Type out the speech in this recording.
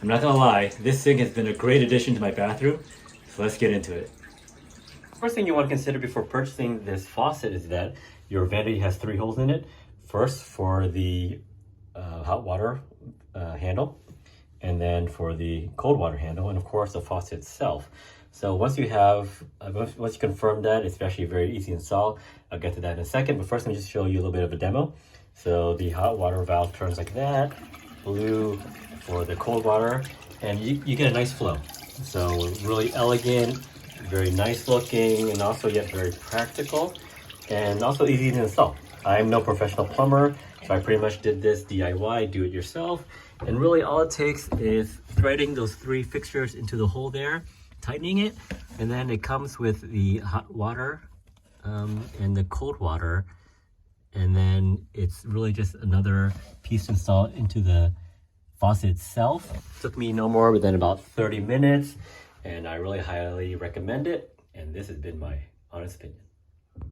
I'm not gonna lie, this sink has been a great addition to my bathroom, so let's get into it. First thing you want to consider before purchasing this faucet is that your vanity has 3 holes in it. First for the hot water handle, and then for the cold water handle, and of course the faucet itself. So once you confirm that, it's actually very easy to install. I'll get to that in a second, but first let me just show you a little bit of a demo. So the hot water valve turns like that, blue for the cold water, and you get a nice flow. So really elegant, very nice looking, and also yet very practical, and also easy to install. I'm no professional plumber, so I pretty much did this DIY, do it yourself. And really all it takes is threading those 3 fixtures into the hole there, tightening it, and then it comes with the hot water and the cold water, and then it's really just another piece to install into the faucet itself. It took me no more than about 30 minutes, and I really highly recommend it, and this has been my honest opinion.